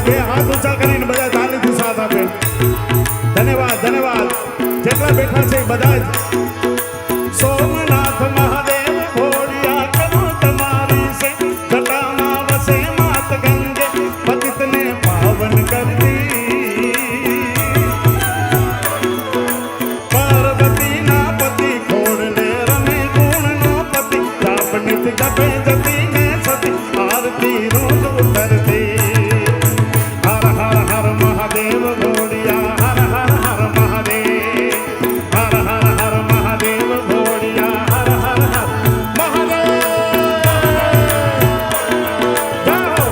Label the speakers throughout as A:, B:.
A: બે હાથ ઊંચા કરીને બધા તાલીથી સાથ આપે. ધન્યવાદ ધન્યવાદ. જેટલા બેઠા છે બધા જ. સોમનાથ મહાદેવ ભોળિયા કરો તમારી સે જટામાં વસે માત ગંગે પતિતને પાવન કરતી. પાર્વતીના પતિ ખોડલે રમે ગુણનો પતિ જાપનિત જપે જતી ને સતી આરતી રોજ ઉતરતી. હર હર હર મહાદેવ ભોળિયા હર હર હર મહાદેવ હર હર હર મહાદેવ ભોળિયા હર હર હર મહાદેવ. જાઓ.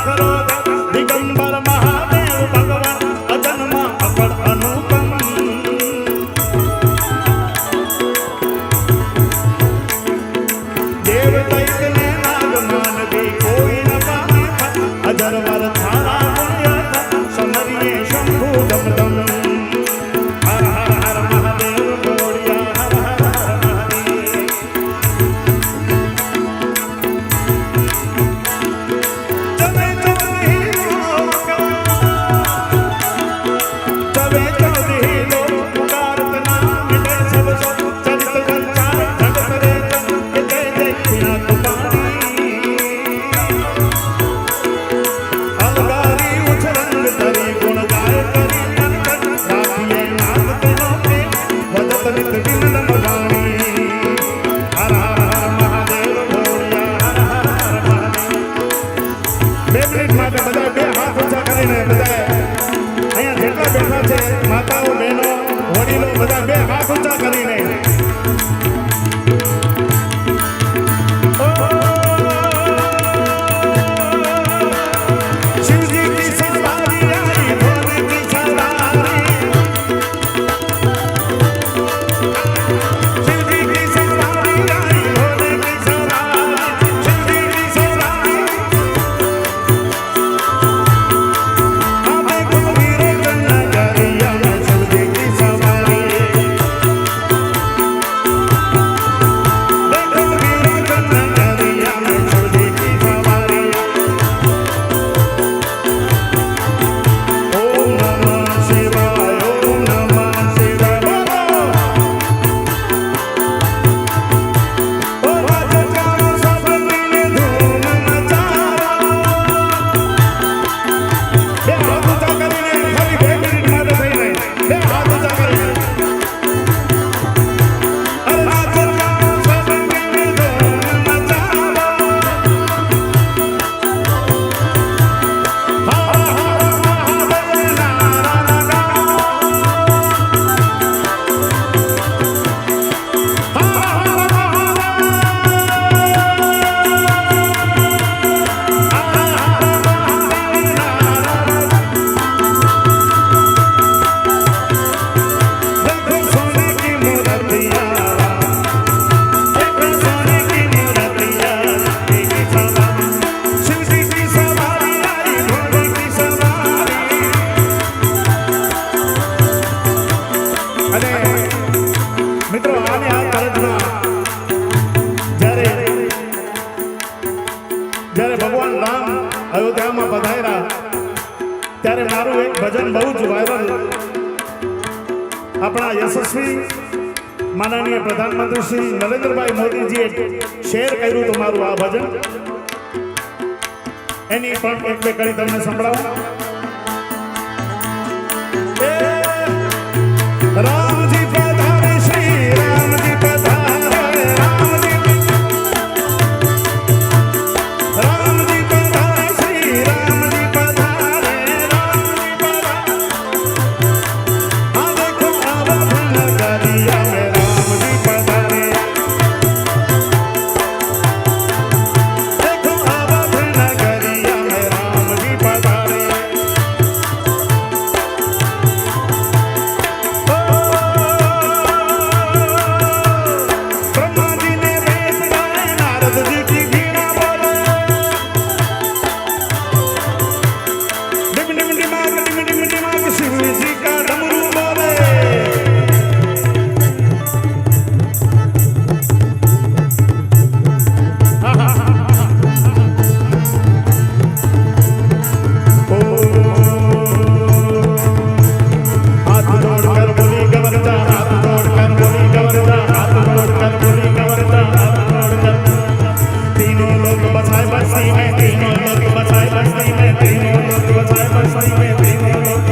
A: खरो दिगंबर महादेव भगवान अजन्मा अपर अनुपम देव दैत ने नाग मानवी कोई न पावे अजरवर थारा पुण्य समरिये शंभु दम दम हर हर हर महादेव बोलिया हर हर हर महादेव जबे चौधरी लोग पुकारत नाम मिटे सब सब चरित संचार जगत रे के जय जय पिया तुम्हारी अलगारी उछरंग तरी गुण गाय करी मन कर राधिये नाग तेनो पे वदत नित विनम वाणी हर हर हर महादेव बोलिया हर हर हर महादेव 2 મિનિટ માટે બધા બે હાથ ઊંચા કરીને બધા અહીંયા જેટલા બેઠા છે માતાઓ બહેનો વડીલો બધા બે હાથ ઊંચા કરીને शिवजी की सवारी आई भोले की सवारी शिवजी की सवारी आई भोले की सवारी शिवजी की सवारी आवे कुबीरे नगरिया में शिवजी की सवारी देखो वीरे नगरिया में शिवजी की सवारी ओम नमः शिवाय ओम नमः शिवाय ओ राजकारो सब मिले धूम मचावा બે હાથ ઊંચા કરીને ખાલી 2 મિનિટ માટે થઈને બે હાથ ઊંચા કરીને અરે રાજકારો सब मिले धूम मचावा हर हर महादेव नारा लगाओ हर हर देखो सोने की मूर्तियाँ देखो सोने की मूर्तियाँ की सवारी शिवजी की सवारी आई भोले की सवारी અને મિત્રો આની આ કરજમાં જ્યારે જ્યારે ભગવાન રામ અયોધ્યામાં પધાર્યા ત્યારે મારું એક ભજન બહુ જ વાયરલ આપણા યશસ્વી માનનીય પ્રધાનમંત્રી શ્રી નરેન્દ્રભાઈ મોદીજીએ શેર કર્યું હતું મારું આ ભજન એની પણ એક બે કડી તમને સંભળાવું रामजी पधारे श्री रामजी पधारे रामजी पधारे श्री रामजी पधारे रामजी पधारे हाँ देखो अवध नगरिया में रामजी पधारे देखो अवध नगरिया में रामजी पधारे ब्रह्मा जी ने वेद गाए नारद जी की वीणा बोले डिम डिम डिमाग शिव जी का डमरू बोले हाथ जोड़कर बोली गवर्जा हाथ जोड़कर बोली गवर्जा हाथ जोड़कर बोली गवर्जा हाथ जोड़कर तीनों लोग बसाए बस्ती में तीनों लोग बसाए बस्ती में तीनों लोग बसाए बस्ती में तीनों लोग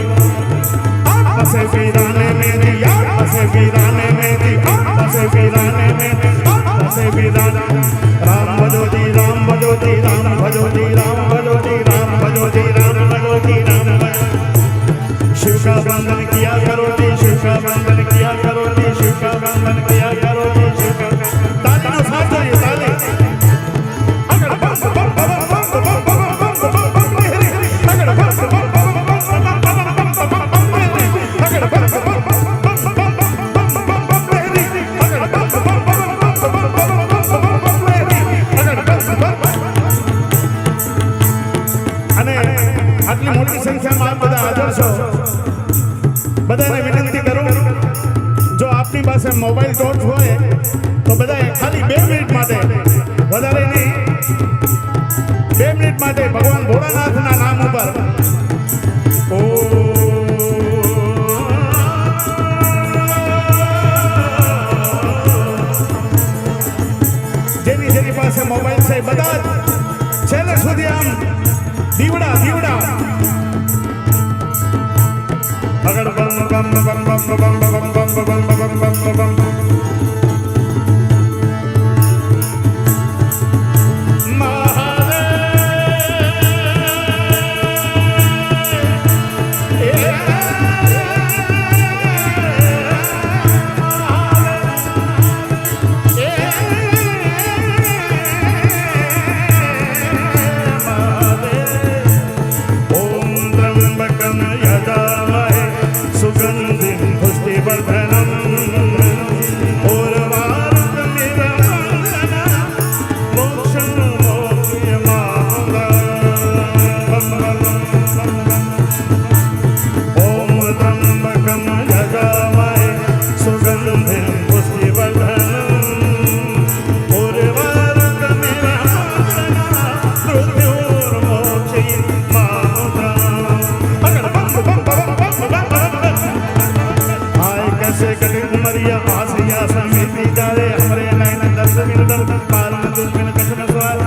A: बसे वीराने में दिया बसे वीराने में दिया बसे वीराने में बसे वीराने राम भजो जी राम भजो जी राम भजो जी राम भजो जी राम भजो जी राम भजो जी राम भजो शिव का वंदन किया करो जी शिव का वंदन किया करो जी शिव का वंदन किया करो जी शिव का ताली नो साथ दो ये ताली अगर बम बम बम बम बम बम बम बम बम અને આટલી મોટી સંખ્યામાં આપ બધા હાજર છો, બધાને વિનંતી કરું, જો આપની પાસે મોબાઈલ ટોર્ચ હોય તો બધાએ ખાલી 2 મિનિટ માટે, વધારે નહીં, 2 મિનિટ માટે ભગવાન ભોળાનાથના નામ ઉપર જેની પાસે મોબાઈલ છે બધા છેલ્લે સુધી આમ દીવડા અગર બમ બમ બમ બમ બમ બમ બમ બમ બમ બમ Mariya, Asya, Samithi, Jare, Hamare, Naina, Darsa, Minadar, Paran, Dulmin, Kashana, Swal,